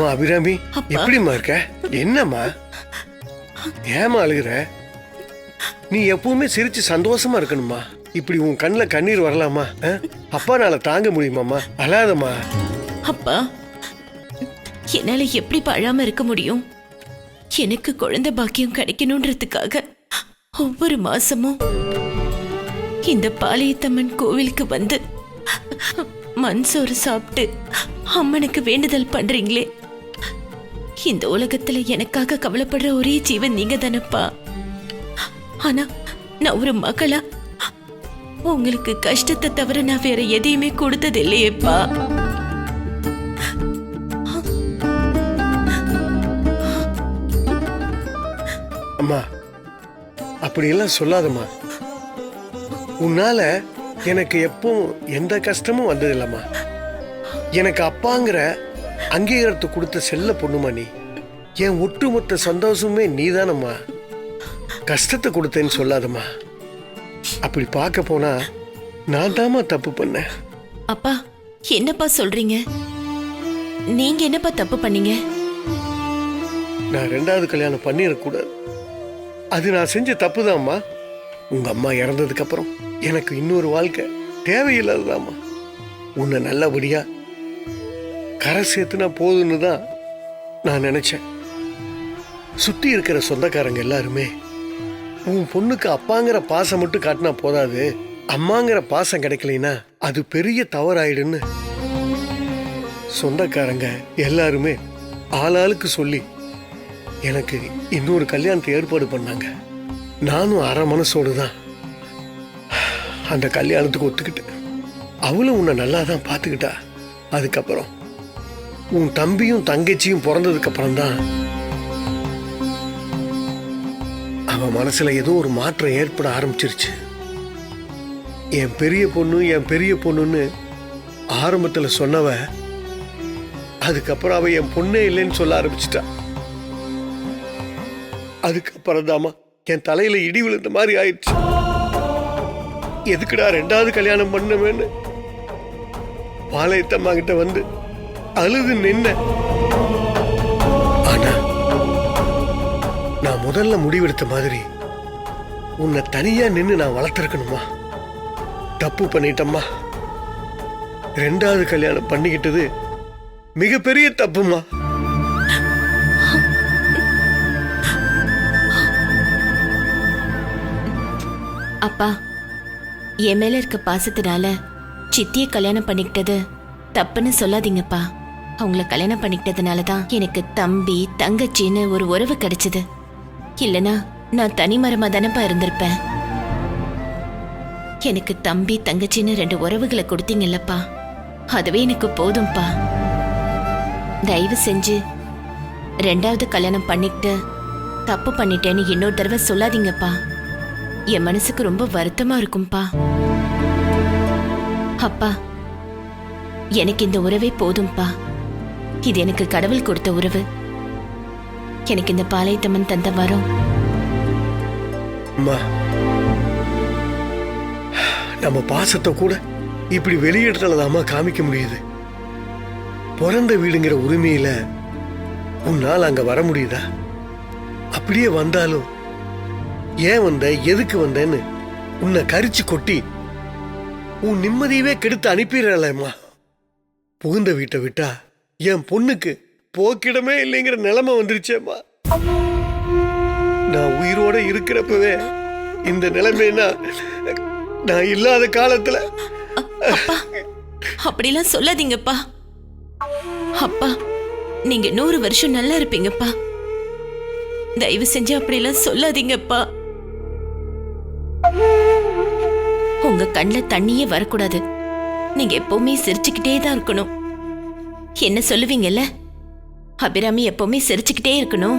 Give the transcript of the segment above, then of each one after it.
அம்மா அபிராமி, எப்படிம்மா இருக்க? என்னம்மா ஏமா அழுகுற? நீ எப்பவுமே சிரிச்சு சந்தோஷமா இருக்கணுமா? இப்படி உன் கண்ணில் கண்ணீர் வரலாமா? அப்பானால தாங்க முடியுமாம்மா? அழாதம்மா. அப்பா, என்னால எப்படி அழாம இருக்க முடியும்? எனக்கு குழந்தை பாக்கியம் கிடைக்கணும்ன்றதுக்காக ஒவ்வொரு மாசமும் இந்த பாளையத்தம்மன் கோவிலுக்கு வந்து மண் சோறு சாப்பிட்டு அம்மனுக்கு வேண்டுதல் பண்றீங்களே. இந்த உலகத்துல எனக்காக கவலைப்படுற ஒரே ஜீவன் நீங்க தானப்பா. ஆனா நான் ஒரு மகளா உங்களுக்கு கஷ்டத்தை தவிர நான் வேற எதையுமே கொடுத்தது இல்லையேப்பா. அம்மா அப்படியெல்லாம் சொல்லாதம்மா. உன்னால எனக்கு எப்பவும் எந்த கஷ்டமும் வந்ததில்லம்மா. எனக்கு அப்பாங்கிற அங்கீகாரத்தை கொடுத்த செல்ல பொண்ணுமா நீ. என் ஒட்டுமொத்த சந்தோஷமே நீதானம்மா. கஷ்டத்தை கொடுத்தேன்னு சொல்லாதம்மா. அப்படி பார்க்க போனா நான் தாமா தப்பு பண்ணேன். அப்பா என்னப்பா சொல்றீங்க? நீங்க என்னப்பா தப்பு பண்ணீங்க? நான் 2வது கல்யாணம் பண்ணிடக்கூடாது. அது நான் செஞ்ச தப்புதாம்மா. உங்க அம்மா இறந்ததுக்கு அப்புறம் எனக்கு இன்னொரு வாழ்க்கை தேவையில்லாததாம்மா. உன்னை நல்லபடியா கரை சேர்த்துனா போதுன்னு தான் நான் நினைச்சேன். சுத்தி இருக்கிற சொந்தக்காரங்க எல்லாருமே உன் பொண்ணுக்கு அப்பாங்கிற பாசம் மட்டும் காட்டினா போதாது, அம்மாங்கிற பாசம் கிடைக்கலைன்னா அது பெரிய தவறாயிடுன்னு சொந்தக்காரங்க எல்லாருமே ஆளாளுக்கு சொல்லி எனக்கு இன்னொரு கல்யாணத்தை ஏற்பாடு பண்ணாங்க. நானும் அரை மனசோடு தான் அந்த கல்யாணத்துக்கு ஒத்துக்கிட்டேன். அவளும் உன்னை நல்லா தான் பார்த்துக்கிட்டா. அதுக்கப்புறம் உன் தம்பியும் தங்கச்சியும் பிறந்ததுக்கு அப்புறம் தான் அவன் மனசுல ஏதோ ஒரு மாற்றம் ஏற்பட ஆரம்பிச்சிருச்சு. என் பெரிய பொண்ணுன்னு ஆரம்பத்தில் சொன்னவ அதுக்கப்புறம் அவ என் பொண்ணே இல்லைன்னு சொல்ல ஆரம்பிச்சிட்டா. அதுக்கப்புறம் தாமா என் தலையில இடி விழுந்த மாதிரி ஆயிடுச்சு. எதுக்குடா 2வது கல்யாணம் பண்ணவேன்னு பாளையத்தம்மா கிட்ட வந்து அழுது நின்ன. ஆனா நான் முதல்ல முடிவெடுத்த மாதிரி உன்னை தனியா நின்னு நான் வளர்த்திருக்கணுமா? தப்பு பண்ணிட்டம்மா. 2வது கல்யாணம் பண்ணிக்கிட்டது மிகப்பெரிய தப்புமா. அப்பா, என் மேல இருக்க பாசத்தினால சித்திய கல்யாணம் பண்ணிக்கிட்டது தப்புன்னு சொல்லாதீங்கப்பா. அவங்கள கல்யாணம் பண்ணிக்கிட்டதுனாலதான் எனக்கு தம்பி தங்கச்சின்னு ஒரு உறவு கிடைச்சது. இல்லனா நான் தனிமரமா தானப்பா இருந்திருப்பேன். எனக்கு தம்பி தங்கச்சின்னு 2 உறவுகளை கொடுத்தீங்கல்லப்பா, அதுவே எனக்கு போதும்பா. தயவு செஞ்சு 2வது கல்யாணம் பண்ணிக்கிட்டு தப்பு பண்ணிட்டேன்னு இன்னொரு தடவை சொல்லாதீங்கப்பா. என் மனசுக்கு ரொம்ப வருத்தமா இருக்கும்பா. அப்பா, எனக்கு இந்த உறவே போதும்பா. இது எனக்கு கடவுள் கொடுத்த உறவு. எனக்கு இந்த பாளையத்தம்மன் தந்த வரம். நம்ம பாசத்தை கூட இப்படி வெளியிடத்துலதாமா காமிக்க முடியுது. பிறந்த வீடுங்கிற உரிமையில உன்னால் அங்க வர முடியுதா? அப்படியே வந்தாலும் ஏன் வந்த, எதுக்கு வந்தேன்னு உன்னை கரிச்சு கொட்டி உன் நிம்மதியவே கெடுத்து அனுப்பிடுறேம்மா. புகுந்த வீட்டை விட்டா என் பொண்ணுக்கு போக்கிடமே இல்லைங்கிற நிலைமை வந்துருச்சேம்மா. நான் உயிரோட இருக்கிறப்பவே இந்த நிலைமைனா நான் இல்லாத காலத்துல. அப்படிலாம் சொல்லாதீங்கப்பா. அப்பா, நீங்க 100 வருஷம் நல்லா இருப்பீங்கப்பா. தயவு செஞ்சு அப்படிலாம் சொல்லாதீங்கப்பா. உங்க கண்ணுல தண்ணியே வரக்கூடாது. நீங்க எப்பவுமே சிரிச்சுக்கிட்டே தான் இருக்கணும். என்ன சொல்லுவீங்கல்ல, அபிராமி எப்பவுமே சிரிச்சுக்கிட்டே இருக்கணும்,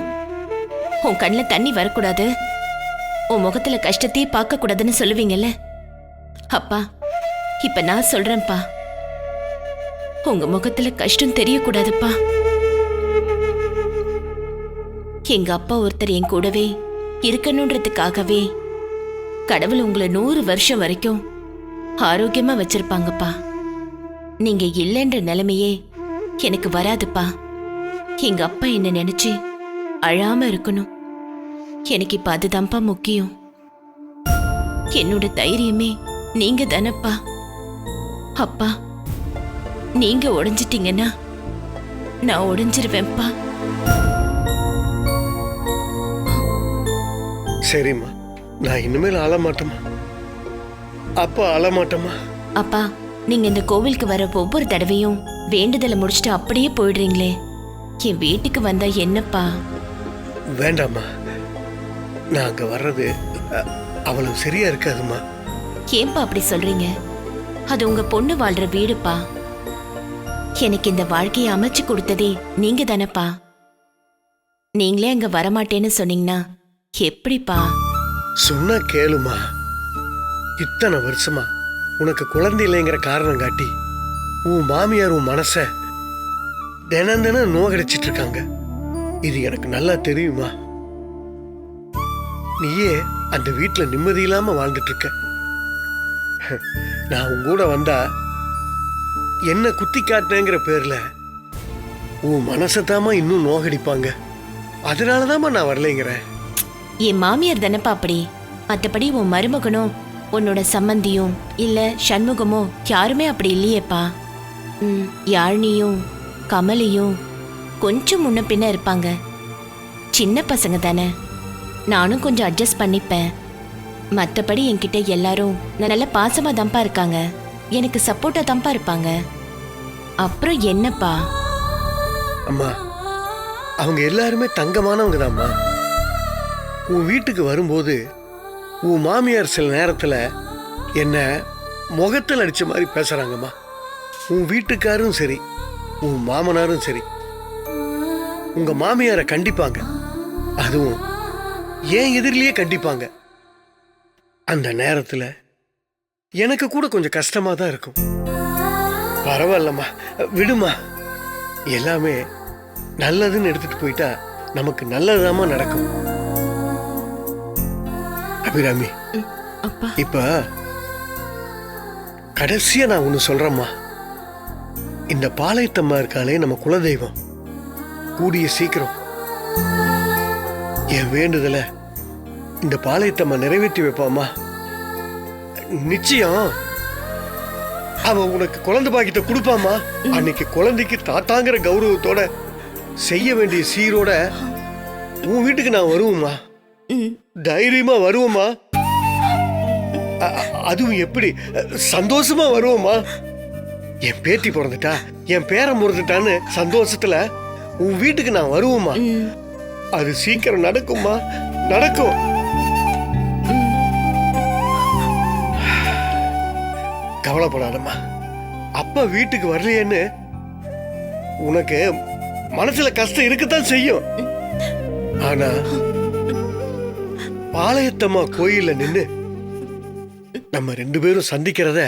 உன் கண்ணுல தண்ணி வரக்கூடாது, உன் முகத்துல கஷ்டத்தையே பார்க்க கூடாதுன்னு சொல்லுவீங்கல்ல. அப்பா, இப்ப நான் சொல்றேன்ப்பா, உங்க முகத்துல கஷ்டம் தெரியக்கூடாதுப்பா. எங்க அப்பா ஒருத்தர் என் கூடவே இருக்கணும்ன்றதுக்காகவே கடவுள் உங்களை 100 வருஷம் வரைக்கும் ஆரோக்கியமா வச்சிருப்பாங்கப்பா. நீங்க இல்லைன்ற நிலைமையே எனக்கு வராதுப்பா. எங்க அப்பா என்ன நினைச்சு அழாம இருக்கணும். எனக்கு இப்ப அதுதான்ப்பா முக்கியம். என்னோட தைரியமே நீங்க தானப்பா. அப்பா, நீங்க உடைஞ்சிட்டீங்கன்னா நான் உடைஞ்சிருவேன்ப்பா. சரிம்மா, நான் இனிமேல் அழமாட்டேம்மா. அப்பா அழமாட்டேம்மா. அப்பா, நீங்க இந்த கோவிலுக்கு வர ஒவ்வொரு தடவையும் வேண்டுதலை முடிச்சுட்டு அப்படியே போயிடுறீங்களே. என் வீட்டுக்கு வந்தா என்னப்பா? வேண்டாம்மா, நான் அங்க வர்றது அவ்வளவு சரியா இருக்காதும்மா. ஏன்பா அப்படி சொல்றீங்க? அது உங்க பொண்ணு வாழ்ற வீடுப்பா. எனக்கு இந்த வாழ்க்கையை அமைச்சு கொடுத்ததே நீங்க தானப்பா. நீங்களே அங்க வரமாட்டேன்னு சொன்னீங்கன்னா எப்படிப்பா? சொன்னா கேளுமா. இத்தனை வருஷமா உனக்கு குழந்தை இல்லைங்கிற காரணம் காட்டி உன் மாமியார் உன் மனச தினம் தினம் நோகடிச்சிட்டு இருக்காங்க. இது எனக்கு நல்லா தெரியுமா. நீயே அந்த வீட்டுல நிம்மதி இல்லாம வாழ்ந்துட்டு இருக்க. நான் உன் கூட வந்தா என்ன குத்தி காட்டினேங்கிற பேர்ல உன் மனசத்தாமா இன்னும் நோகடிப்பாங்க. அதனாலதாம்மா நான் வரலைங்கிறேன். என் மாமியார் தானப்பா அப்படி. மற்றபடி உன் மருமகனும் உன்னோட சம்மந்தியும் இல்ல சண்முகமோ யாருமே அப்படி இல்லையேப்பா. யாழ்னியும் கமலியும் கொஞ்சம் முன்ன பின்ன இருப்பாங்க. சின்ன பசங்க தானே, நானும் கொஞ்சம் அட்ஜஸ்ட் பண்ணிப்பேன். மற்றபடி என்கிட்ட எல்லாரும் நல்ல பாசமா தான்ப்பா இருக்காங்க. எனக்கு சப்போர்ட்டா தான்ப்பா இருப்பாங்க. அப்புறம் என்னப்பா? அம்மா, அவங்க எல்லாருமே தங்கமானவங்க தான்மா. உன் வீட்டுக்கு வரும்போது உன் மாமியார் சில நேரத்துல என்ன முகத்தில் அடிச்ச மாதிரி பேசுறாங்கம்மா. உன் வீட்டுக்காரும் சரி, உன் மாமனாரும் சரி, உங்க மாமியாரை கண்டிப்பாங்க. அதுவும் ஏன் எதிரிலேயே கண்டிப்பாங்க. அந்த நேரத்துல எனக்கு கூட கொஞ்சம் கஷ்டமா தான் இருக்கும். பரவாயில்லம்மா, விடுமா. எல்லாமே நல்லதுன்னு எடுத்துட்டு போயிட்டா நமக்கு நல்லதுதாம்மா நடக்கும். அபிராமி, அப்பா, இப்ப கடைசியா நான் ஒண்ணு சொல்றேம்மா. இந்த பாளையத்தம்மா இருக்காளே நம்ம குலதெய்வம், கூடிய சீக்கிரம் என் வேண்டுதல இந்த பாளையத்தம்மா நிறைவேற்றி வைப்பாமா. நிச்சயம் அவன் உனக்கு குழந்தை பாக்கியத்தை கொடுப்பாமா. அன்னைக்கு குழந்தைக்கு தாத்தாங்கிற கௌரவத்தோட செய்ய வேண்டிய சீரோட உன் வீட்டுக்கு நான் வருவேம்மா. தைரியமா வருவோமா. அதுவும் எப்படி சந்தோஷமா வருவோமா. என் பேத்தி பிறந்துட்டா, என் பேரை முறந்துட்டான்னு சந்தோஷத்துல உன் வீட்டுக்கு நான் வருவோமா. அது சீக்கிரம் நடக்குமா, நடக்கும். கவலைப்படாதம்மா. அப்பா வீட்டுக்கு வரலையேன்னு உனக்கு மனசுல கஷ்டம் இருக்கத்தான் செய்யும். ஆனா பாளையத்தம்மா கோயில்ல நின்னு நம்ம 2 பேரும் சந்திக்கிறத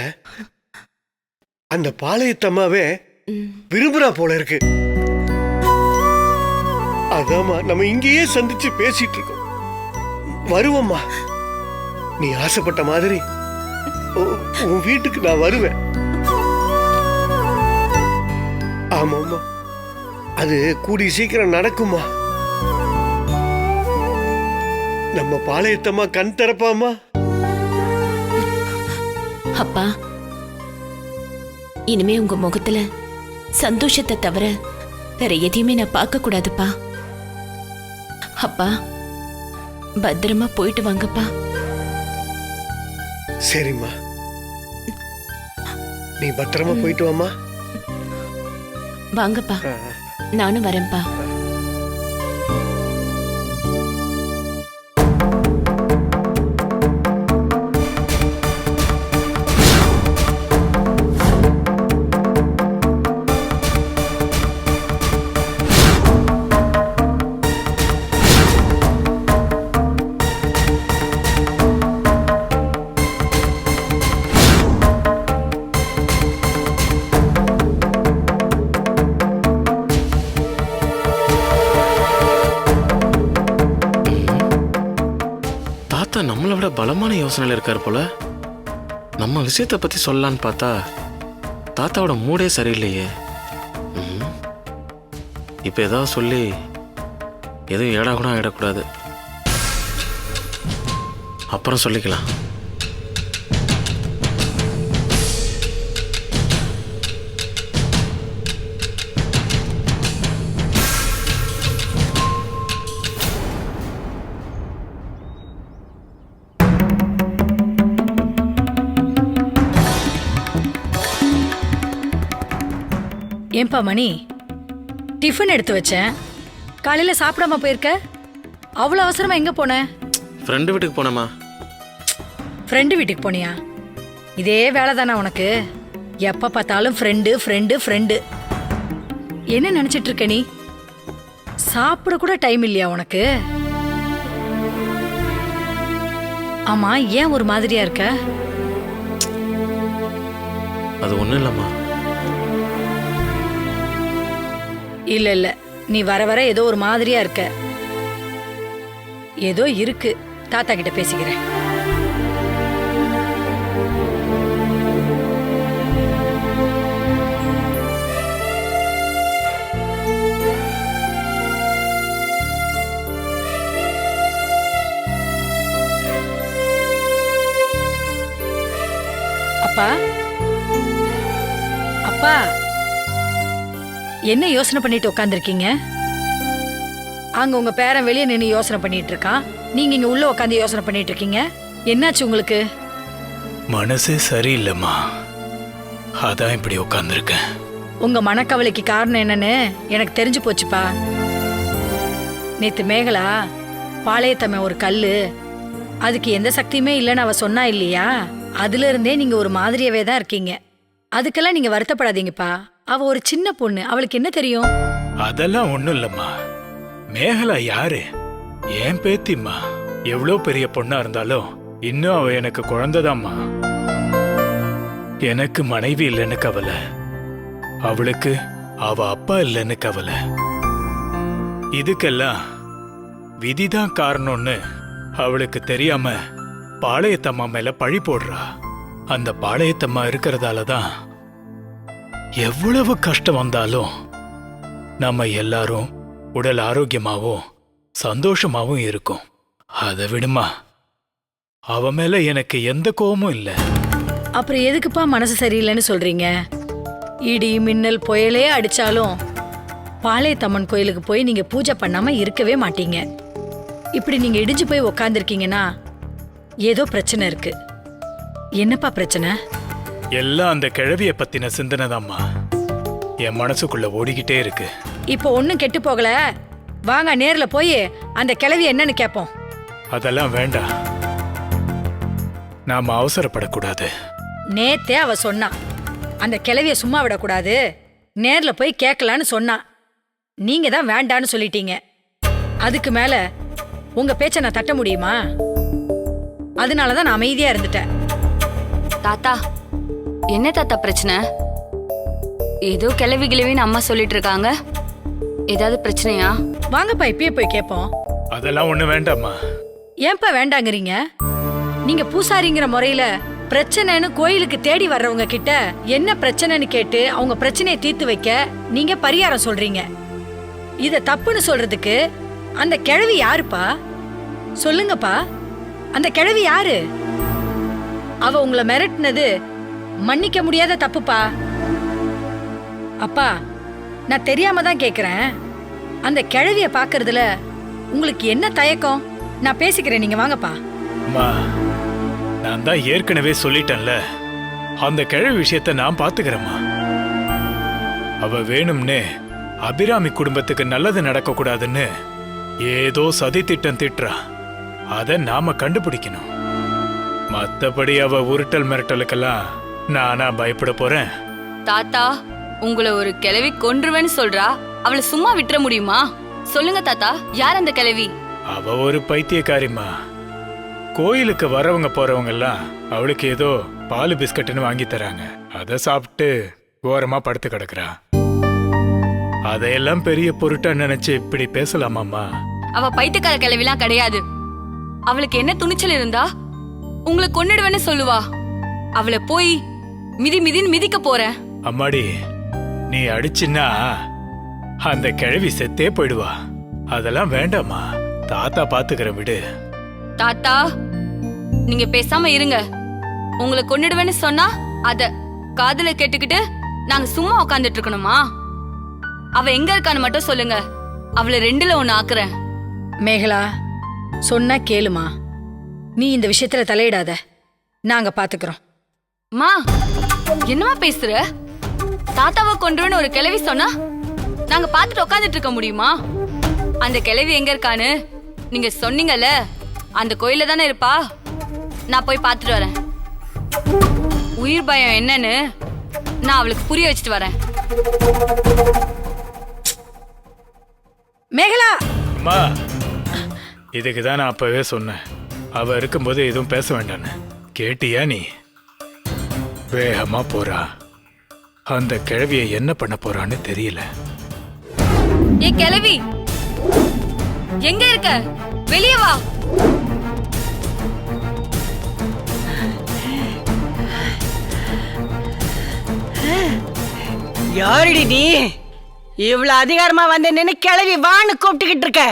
அந்த பாளையத்தம்மாவே விரும்புறா போல இருக்கு. அதாம்மா நம்ம இங்கேயே சந்திச்சு பேசிட்டு இருக்கோம். வருவோம்மா. நீ ஆசைப்பட்ட மாதிரி உன் வீட்டுக்கு நான் வருவேன். ஆமாம்மா, அது கூடி சீக்கிரம் நடக்குமா. நம்ம பாளையத்தம்மா கண் திறப்பாமா. அப்பா, இனிமே உங்க முகத்துல சந்தோஷத்தை தவிர வேற எதையுமே நான் பார்க்க கூடாதுப்பா. அப்பா, பத்திரமா போயிட்டு வாங்கப்பா. சரிம்மா, நீ பத்திரமா போயிட்டு வாமா. வாங்கப்பா, நானும் வரேன்ப்பா. நம்மளை விட பலமான யோசனையில் இருக்கார் போல. நம்ம விஷயத்தை பற்றி சொல்லலான்னு பார்த்தா தாத்தாவோட மூடே சரியில்லையே. இப்போ ஏதாவது சொல்லி எதுவும் ஏடா கூட ஆகிடக்கூடாது. அப்புறம் சொல்லிக்கலாம். ஏன்பா மணி, டிஃபன் எடுத்து வச்சேன், காலையில சாப்பிடாம போயிருக்க? அவ்வளோ அவசரமா எங்க போன? ஃப்ரெண்டு வீட்டுக்கு போனேம்மா. ஃப்ரெண்டு வீட்டுக்கு போனியா? இதே வேலை தானே உனக்கு? எப்ப பார்த்தாலும் ஃப்ரெண்டு ஃப்ரெண்டு ஃப்ரெண்டு. என்ன நினைச்சிட்டு இருக்க நீ? சாப்பிட கூட டைம் இல்லையா உனக்கு? ஆமா, ஏன் ஒரு மாதிரியா இருக்க? அது ஒன்றும் இல்லைம்மா. இல்ல இல்ல, நீ வர வர ஏதோ ஒரு மாதிரியா இருக்க. ஏதோ இருக்கு, தாத்தா கிட்ட பேசிக்கிறேன். அப்பா, அப்பா, என்ன யோசனை பண்ணிட்டு உட்காந்துருக்கீங்க? அங்க உங்க பேரன் வெளியே நின்று யோசனை பண்ணிட்டு இருக்கான், நீங்க இங்க உள்ள உட்காந்து யோசனை பண்ணிட்டு இருக்கீங்க. என்னாச்சு உங்களுக்கு? மனசே சரியில்லைம்மா, அதான் இப்படி உட்காந்துருக்கேன். உங்க மனக்கவலைக்கு காரணம் என்னன்னு எனக்கு தெரிஞ்சு போச்சுப்பா. நேத்து மேகலா பாளையத்தம்மை ஒரு கல்லு, அதுக்கு எந்த சக்தியுமே இல்லைன்னு அவ சொன்னா இல்லையா? அதுல இருந்தே நீங்க ஒரு மாதிரியாவே தான் இருக்கீங்க. அதுக்கெல்லாம் நீங்க வருத்தப்படாதீங்கப்பா. அவ ஒரு சின்ன பொண்ணு, அவளுக்கு என்ன தெரியும்? அதெல்லாம் ஒண்ணும் இல்லம்மா. மேகலா யாரு? ஏன் பேத்திம்மா. எவ்வளோ பெரிய பொண்ணா இருந்தாலும் இன்னும் அவ எனக்கு குழந்தைதாம்மா. எனக்கு மனைவி இல்லைன்னு கவலை, அவளுக்கு அவ அப்பா இல்லைன்னு கவலை. இதுக்கெல்லாம் விதிதான் காரணம்னு அவளுக்கு தெரியாம பாளையத்தம்மா மேல பழி போடுறா. அந்த பாளையத்தம்மா இருக்கிறதால தான் எவ்வளவு கஷ்டம் வந்தாலும் நம்ம எல்லாரும் உடல் ஆரோக்கியமாவும் சந்தோஷமாவும் இருக்கும். அதை விடுமா, அவ மேல எனக்கு எந்த கோபமும் இல்லை. அப்புறம் எதுக்குப்பா மனசு சரியில்லைன்னு சொல்றீங்க? இடி மின்னல் புயலே அடிச்சாலும் பாளையத்தம்மன் கோயிலுக்கு போய் நீங்க பூஜை பண்ணாம இருக்கவே மாட்டீங்க. இப்படி நீங்க இடிஞ்சு போய் உக்காந்துருக்கீங்கன்னா ஏதோ பிரச்சனை இருக்கு. என்னப்பா பிரச்சனை? எல்லாம் அந்த கிழவிய பத்தின சிந்தனைதாம்மா என் மனசுக்குள்ள ஓடிக்கிட்டே இருக்கு. இப்போ ஒன்னும் கெட்டு போகல, வாங்க நேர்ல போய் அந்த கிழவி என்னன்னு கேட்போம். அதெல்லாம் வேண்டாம், நாம அவசரப்படக்கூடாது. நேத்தே அவ சொன்னா அந்த கிழவிய சும்மா விடக்கூடாது, நேர்ல போய் கேட்கலான்னு சொன்னா. நீங்க தான் வேண்டான்னு சொல்லிட்டீங்க. அதுக்கு மேல உங்க பேச்ச நான் தட்ட முடியுமா? அதனாலதான் நான் அமைதியா இருந்துட்டேன். தாத்தா, என்ன தாத்தா பிரச்சனை? ஏதோ கிளவி கிளவின்னு அம்மா சொல்லிட்டு இருக்காங்க. ஏதாவது பிரச்சனையா? வாங்கப்பா இப்பயே போய் கேட்போம். அதெல்லாம் ஒண்ணு வேண்டாம்மா. ஏன்பா வேண்டாங்கிறீங்க? நீங்க பூசாரிங்கிற முறையில பிரச்சனைன்னு கோயிலுக்கு தேடி வர்றவங்க கிட்ட என்ன பிரச்சனைன்னு கேட்டு அவங்க பிரச்சனையை தீர்த்து வைக்க நீங்க பரிகாரம் சொல்றீங்க. இத தப்புன்னு சொல்றதுக்கு அந்த கிழவி யாருப்பா? சொல்லுங்கப்பா, அந்த கிழவி யாரு? அவ உங்களை மிரட்டினது மன்னிக்க முடியாத தப்புப்பா. அப்பா, நான் தெரியாம தான் கேக்குறேன், அந்த கிழவிய பாக்குறதுல உங்களுக்கு என்ன தயக்கம்? நான் பேசிக்கிறேன், நீங்க வாங்கப்பா. அம்மா, நான் தான் ஏற்கனவே சொல்லிட்டேன்ல, அந்த கிழவி விஷயத்த நான் பாத்துக்கிறேம்மா. அவ வேணும்னே அபிராமி குடும்பத்துக்கு நல்லது நடக்க கூடாதுன்னு ஏதோ சதி திட்டம் திட்டுறா. அத நாம கண்டுபிடிக்கணும். மத்தபடி அவ உருட்டல் மிரட்டலுக்கெல்லாம் நானா பயப்பட போறேன்? தாத்தா, உங்களை ஒரு கிளவி கொன்றுவேன்னு சொல்றா, அவளை சும்மா விட்டுற முடியுமா? சொல்லுங்க தாத்தா, யார் அந்த கிளவி? அவ ஒரு பைத்தியக்காரிம்மா. கோயிலுக்கு வரவங்க போறவங்க எல்லாம் அவளுக்கு ஏதோ பால் பிஸ்கட்னு வாங்கி தராங்க. அதை சாப்பிட்டு ஓரமா படுத்து கிடக்குறா. அதையெல்லாம் பெரிய பொருட்டா நினைச்சு இப்படி பேசலாமாம்மா? அவ பைத்தியக்கார கிளவிலாம் கிடையாது. அவளுக்கு என்ன துணிச்சல் இருந்தா உங்களை கொன்னுடுவேன்னு சொல்லுவா. அவளை போய் மிதி மிதின்னு மிதிக்க போறேன். அம்மாடி, நீ அடிச்சின்னா அந்த கிழவி செத்தே போயிடுவா. அதெல்லாம் வேண்டாமா, தாத்தா பாத்துக்கிற விடு. தாத்தா நீங்க பேசாம இருங்க. உங்களை கொன்னுடுவேன்னு சொன்னா அத காதுல கேட்டுக்கிட்டு நாங்க சும்மா உட்காந்துட்டு இருக்கணுமா? அவ எங்க இருக்கான்னு மட்டும் சொல்லுங்க, அவளை 2ல 1 ஆக்குறேன். மேகலா, சொன்னா கேளுமா. நீ இந்த விஷயத்துல தலையிடாத, நாங்க பாத்துக்கிறோம். மா என்னமா பேசுற? தாத்தாவை கொன்றுன்னு ஒரு கிழவி சொன்னா நாங்க பாத்துட்டு உட்காந்துட்டு இருக்க முடியுமா? அந்த கிழவி எங்க இருக்கான்னு நீங்க சொன்னீங்கல்ல, அந்த கோயில தானே இருப்பா. நான் போய் பாத்துட்டு வரேன். உயிர் பயம் என்னன்னு நான் அவளுக்கு புரிய வச்சுட்டு வரேன். மேகலா, அம்மா, இதுக்கு தான் நான் அப்பவே சொன்னேன், அவ இருக்கும்போது எதுவும் பேச வேண்டான்னு. கேட்டியா நீ? வேகமா போறா. அந்த கிழவியை என்ன பண்ண போறான்னு தெரியல. ஏ கிழவி எங்க இருக்க? வெளியே வா. யாரடி நீ? இவ்வளவு அதிகாரமா வந்து நின்னு கிளவி வான்னு கூப்பிட்டுக்கிட்டு இருக்க?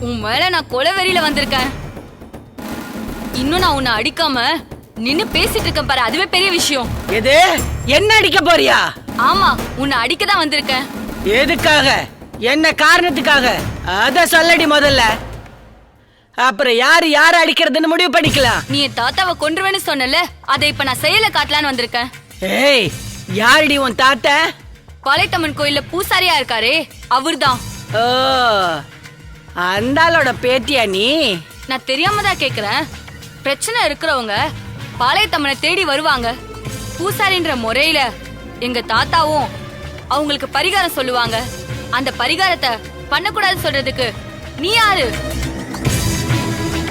உன் மேல நான் கொலவெறியில வந்திருக்கேன். இன்னும் நான் உன்னை அடிக்காம நின்னு பேசிட்டு இருக்கேன் பாரு, அதுவே பெரிய விஷயம். எது? என்ன அடிக்க போறியா? ஆமா, உன்னை அடிக்க தான் வந்திருக்கேன். எதுக்காக? என்ன காரணத்துக்காக? அத சொல்லடி முதல்ல. அப்புறம் யார அடிக்கிறதுன்னு முடிவு பண்ணிக்கலாம். நீ என் தாத்தாவை கொன்றுவேன்னு சொன்னல, அதை இப்ப நான் செயல காட்டலான்னு வந்திருக்கேன். ஏய், யாரடி உன் தாத்தா? பாளையத்தம்மன் கோயில்ல பூசாரியா இருக்காரே அவர்தான். ஓ, அந்த ஆளோட பேத்தியா நீ? நான் தெரியாம தான் கேக்குறேன். பிரச்சனை இருக்கிறவங்க பாளையத்தம்மனை தேடி வருவாங்க. பூசாரின்ற முறையில எங்க தாத்தாவும் அவங்களுக்கு பரிகாரம் சொல்லுவாங்க. அந்த பரிகாரத்தை பண்ணக்கூடாது சொல்றதுக்கு நீ யாரு?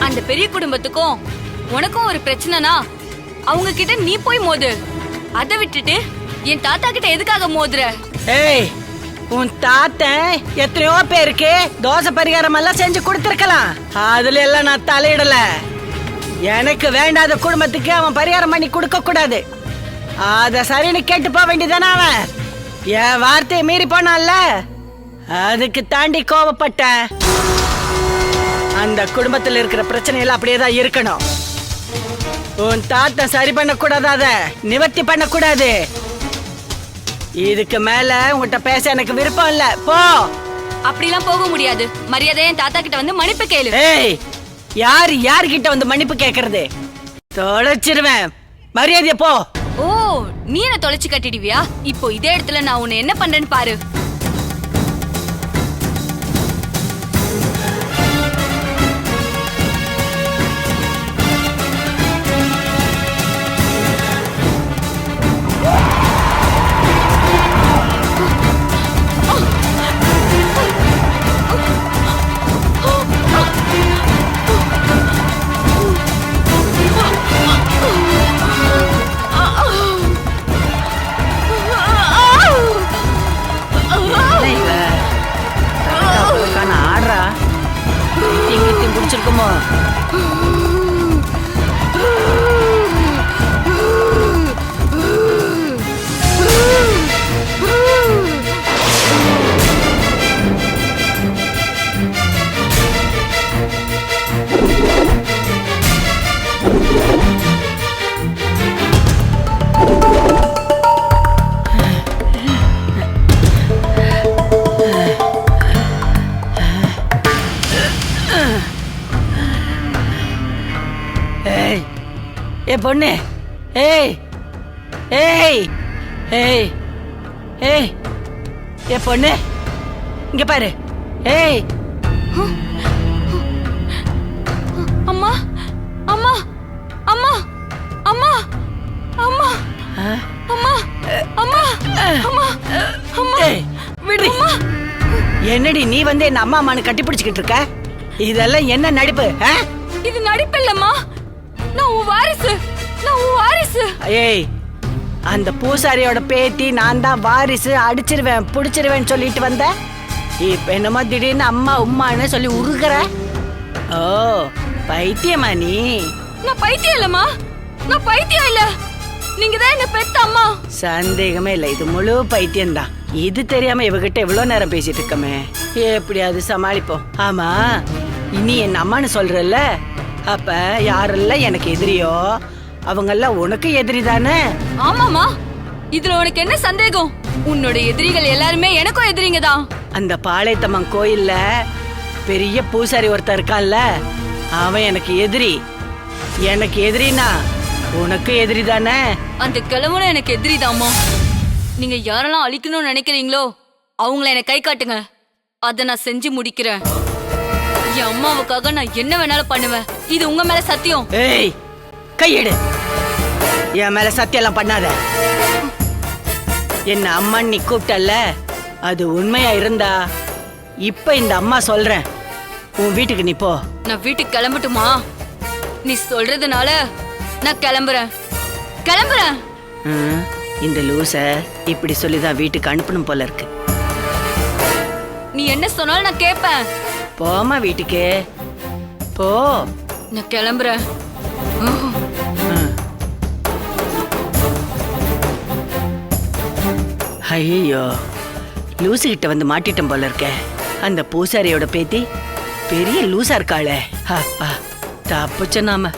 அந்த பெரிய குடும்பத்துக்கும் உனக்கும் ஒரு பிரச்சனைனா அவங்க கிட்ட நீ போய் மோது. அதை விட்டுட்டு என் தாத்தா கிட்ட எதுக்காக மோதுற? ஏய், உன் தாத்தன் எத்தனையோ பேருக்கு தோசை பரிகாரம் எல்லாம் செஞ்சு கொடுத்திருக்கலாம். அதுல எல்லாம் நான் தலையிடல. எனக்கு வேண்டாத குடும்பத்துக்கு அவன் பரிகாரம் பண்ணி கொடுக்க கூடாது. அத சரின்னு கேட்டு போக வேண்டியதானே அவன். என் வார்த்தையை மீறி போனான்ல, அதுக்கு தாண்டி கோவப்பட்டேன். அந்த குடும்பத்தில் இருக்கிற பிரச்சனையெல்லாம் அப்படியே தான் இருக்கணும். உன் தாத்தா சரி பண்ண கூடாது, அத நிவர்த்தி பண்ண கூடாது. இதுக்கு மேல உன்கிட்ட பேச எனக்கு விருப்பம் இல்ல. போ. அப்படிலாம் போக முடியாது. மரியாதை என் தாத்தா கிட்ட வந்து மன்னிப்பு கேளு. ஏய், யார்கிட்ட வந்து மன்னிப்பு கேக்குறது? தொலைச்சிருவேன். மரியாதைய போ. ஓ, நீ என்ன தொலைச்சு கட்டிடுவியா? இப்போ இதே இடத்துல நான் உன்னை என்ன பண்றேன்னு பாரு. பிடிச்சிருக்குமோ? ஏ பொண்ணு, ஏய் ஏய் ஏய் ஏய், ஏ பொண்ணு, இங்க பாரு. ஏய், அம்மா அம்மா அம்மா அம்மா அம்மா அம்மா அம்மா அம்மா அம்மா. ஏய், விடு. என்னடி நீ வந்து என்ன அம்மா அம்மானு கட்டி பிடிச்சுக்கிட்டு இருக்க? இதெல்லாம் என்ன நடிப்பு? இது நடிப்பு இல்லம்மா, நான் உன் வாரிசு, நான் உன் வாரிசு. ஏய், அந்த பூசாரியோட பேத்தி நான் தான் வாரிசு, அடிச்சிருவேன் புடிச்சிருவேன்னு சொல்லிட்டு வந்த. இப்ப என்னமோ திடீர்னு அம்மா உம்மான்னு சொல்லி உருகுற. ஓ, பைத்தியமா நீ? நான் பைத்தியம் இல்லம்மா, நான் பைத்தியம் இல்ல. நீங்க தான் என்ன பெத்த அம்மா. சந்தேகமே இல்ல, இது முழு பைத்தியம்தான். இது தெரியாம இவகிட்ட இவ்வளவு நேரம் பேசிட்டு இருக்கமே, எப்படியாவது சமாளிப்போம். ஆமா, இனி என் அம்மான்னு சொல்றல்ல, அப்ப யாரெல்லாம் எனக்கு எதிரியோ அவங்கெல்லாம் உனக்கு எதிரி தானே? ஆமாமா, இதுல உனக்கு என்ன சந்தேகம்? உன்னோட எதிரிகள் எல்லாருமே எனக்கும் எதிரிங்க தான். அந்த பாளையத்தம்மன் கோயில்ல பெரிய பூசாரி ஒருத்தர் இருக்கான்ல, அவன் எனக்கு எதிரி. எனக்கு எதிரினா உனக்கு எதிரி தானே? அந்த கிழவனும் எனக்கு எதிரிதாம்மா. நீங்க யாரெல்லாம் அழிக்கணும்னு நினைக்கிறீங்களோ அவங்கள எனக்கு கை காட்டுங்க, அதை நான் செஞ்சு முடிக்கிறேன். என் அம்மாவுக்காக நான் என்ன வேணாலும் பண்ணுவேன். இது உங்க மேல சத்தியம். ஏய், கையெடு. என் மேல சத்தியெல்லாம் பண்ணாத. என்ன அம்மான்னு நீ கூப்பிட்டல்ல, அது உண்மையா இருந்தா இப்ப இந்த அம்மா சொல்றேன், உன் வீட்டுக்கு நீ போ. நான் வீட்டுக்கு கிளம்பட்டுமா? நீ சொல்றதுனால நான் கிளம்புறேன். இந்த லூச இப்படி சொல்லிதான் வீட்டுக்கு அனுப்பணும் போல இருக்கு. நீ என்ன சொன்னாலும் நான் கேட்பேன். போமா வீட்டுக்கு போ. நான் கிளம்புறேன். ஐயோ, லூசு கிட்ட வந்து மாட்டிட்டோம் போல இருக்க. அந்த பூசாரியோட பேத்தி பெரிய லூசா இருக்காளே. அப்பா, தப்புச்ச நாம.